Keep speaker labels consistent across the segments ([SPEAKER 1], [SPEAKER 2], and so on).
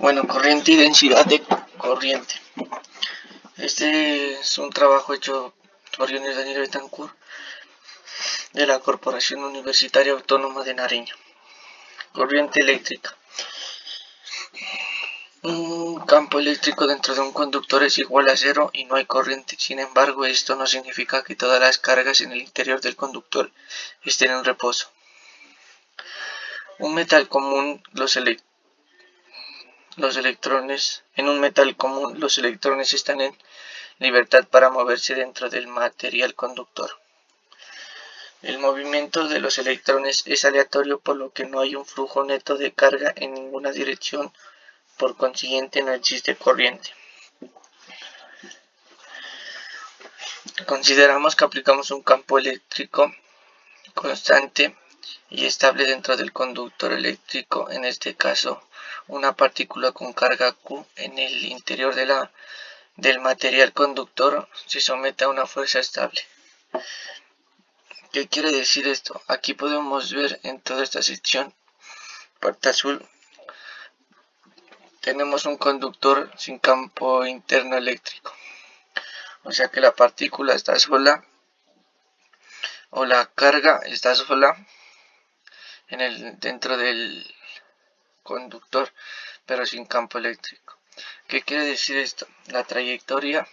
[SPEAKER 1] Bueno, corriente y densidad de corriente. Este es un trabajo hecho por Jones Daniel Betancourt de la Corporación Universitaria Autónoma de Nariño. Corriente eléctrica. Un campo eléctrico dentro de un conductor es igual a cero y no hay corriente. Sin embargo, esto no significa que todas las cargas en el interior del conductor estén en reposo. Un metal común, los electrones están en libertad para moverse dentro del material conductor. El movimiento de los electrones es aleatorio, por lo que no hay un flujo neto de carga en ninguna dirección, por consiguiente no existe corriente. Consideramos que aplicamos un campo eléctrico constante y estable dentro del conductor eléctrico, en este caso una partícula con carga Q en el interior del material conductor se somete a una fuerza estable. ¿Qué quiere decir esto? Aquí podemos ver en toda esta sección, parte azul, tenemos un conductor sin campo interno eléctrico. O sea que la partícula está sola o la carga está sola dentro del conductor, pero sin campo eléctrico. ¿Qué quiere decir esto? La trayectoria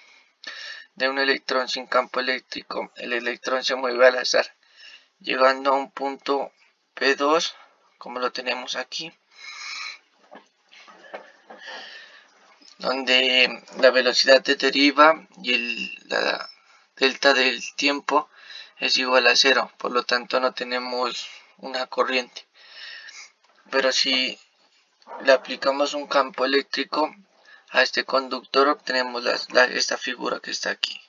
[SPEAKER 1] de un electrón sin campo eléctrico, el electrón se mueve al azar, llegando a un punto P2, como lo tenemos aquí, donde la velocidad de deriva y la delta del tiempo es igual a cero, por lo tanto no tenemos una corriente. Pero si le aplicamos un campo eléctrico a este conductor, obtenemos esta figura que está aquí.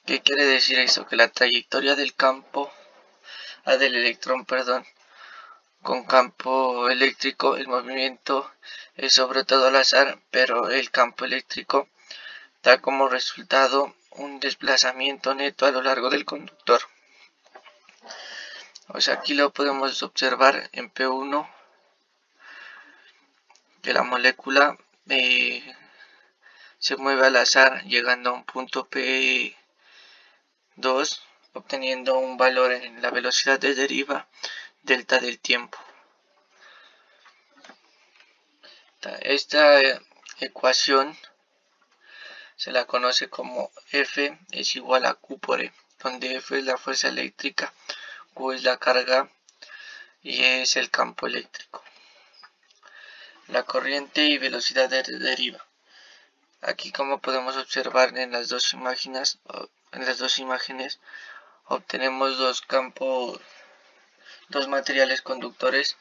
[SPEAKER 1] ¿Qué quiere decir eso? Que la trayectoria del del electrón, con campo eléctrico, el movimiento es sobre todo al azar, pero el campo eléctrico da como resultado un desplazamiento neto a lo largo del conductor. O sea, aquí lo podemos observar en P1, que la molécula se mueve al azar llegando a un punto P2, obteniendo un valor en la velocidad de deriva delta del tiempo. Esta ecuación se la conoce como F es igual a Q por E, donde F es la fuerza eléctrica, Q es la carga y E es el campo eléctrico. La corriente y velocidad de deriva. Aquí, como podemos observar en las dos imágenes, obtenemos dos materiales conductores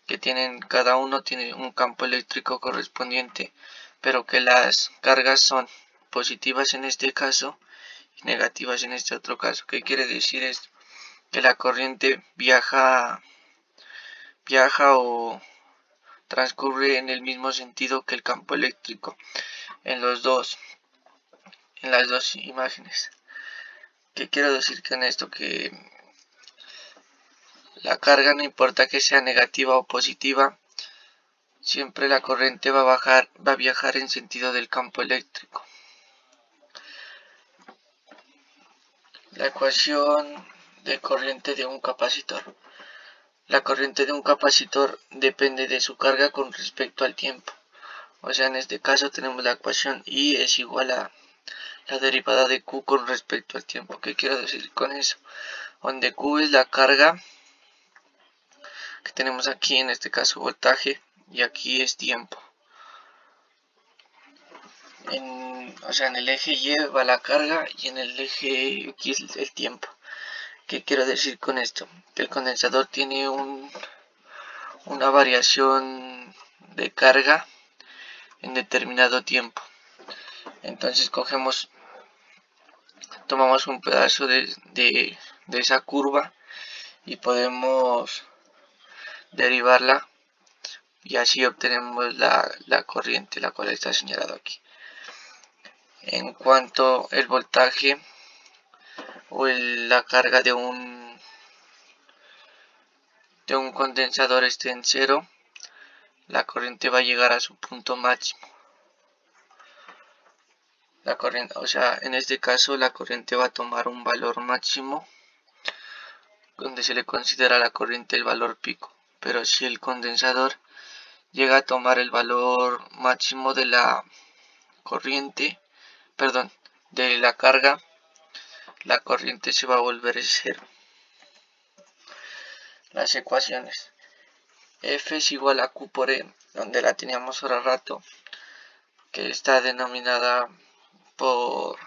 [SPEAKER 1] que cada uno tiene un campo eléctrico correspondiente, pero que las cargas son positivas en este caso y negativas en este otro caso. ¿Qué quiere decir esto? Que la corriente viaja o transcurre en el mismo sentido que el campo eléctrico en las dos imágenes. ¿Qué quiero decir con esto? Que la carga, no importa que sea negativa o positiva, siempre la corriente va a viajar en sentido del campo eléctrico. La ecuación de corriente de un capacitor. La corriente de un capacitor depende de su carga con respecto al tiempo. O sea, en este caso tenemos la ecuación I es igual a la derivada de Q con respecto al tiempo. ¿Qué quiero decir con eso? Donde Q es la carga que tenemos aquí, en este caso voltaje, y aquí es tiempo. O sea, en el eje Y va la carga y en el eje X el tiempo. ¿Qué quiero decir con esto? Que el condensador tiene una variación de carga en determinado tiempo. Entonces tomamos un pedazo de esa curva y podemos derivarla y así obtenemos la corriente, la cual está señalado aquí. En cuanto el voltaje o la carga de un condensador esté en cero, la corriente va a llegar a su punto máximo. La corriente, o sea, en este caso la corriente va a tomar un valor máximo donde se le considera la corriente el valor pico. Pero si el condensador llega a tomar el valor máximo de la corriente, perdón, de la carga, la corriente se va a volver cero. Las ecuaciones. F es igual a Q por E, donde la teníamos ahora rato, que está denominada por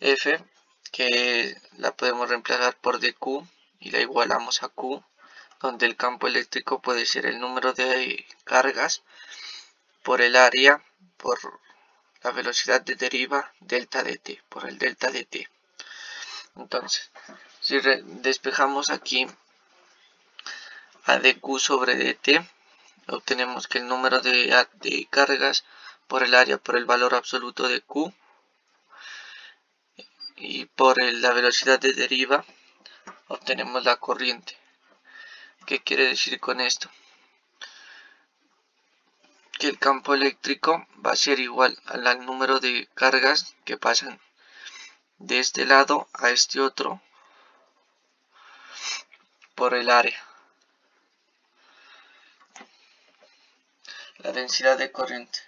[SPEAKER 1] F, que la podemos reemplazar por dQ y la igualamos a Q, donde el campo eléctrico puede ser el número de cargas por el área, por la velocidad de deriva, delta de t, por el delta de t. Entonces, si despejamos aquí a dq sobre dt, obtenemos que el número de cargas por el área por el valor absoluto de q y por la velocidad de deriva obtenemos la corriente. ¿Qué quiere decir con esto? Que el campo eléctrico va a ser igual al número de cargas que pasan de este lado a este otro por el área. La densidad de corriente.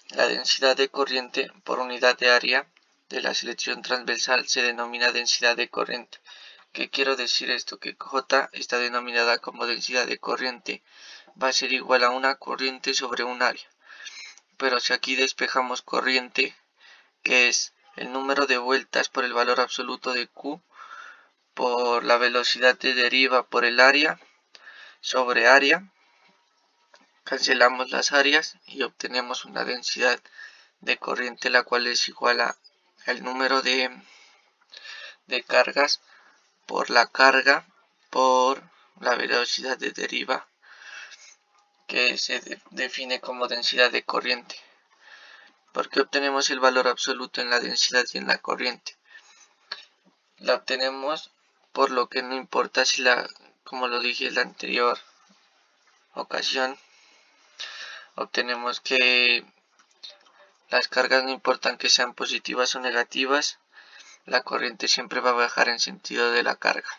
[SPEAKER 1] La densidad de corriente por unidad de área de la selección transversal se denomina densidad de corriente. ¿Qué quiero decir esto? Que J está denominada como densidad de corriente, va a ser igual a una corriente sobre un área. Pero si aquí despejamos corriente, que es el número de vueltas por el valor absoluto de Q, por la velocidad de deriva por el área, sobre área, cancelamos las áreas y obtenemos una densidad de corriente, la cual es igual al número de cargas por la carga por la velocidad de deriva, que se define como densidad de corriente. Porque obtenemos el valor absoluto en la densidad y en la corriente. La obtenemos por lo que no importa si como lo dije en la anterior ocasión, obtenemos que las cargas no importan que sean positivas o negativas, la corriente siempre va a bajar en sentido de la carga.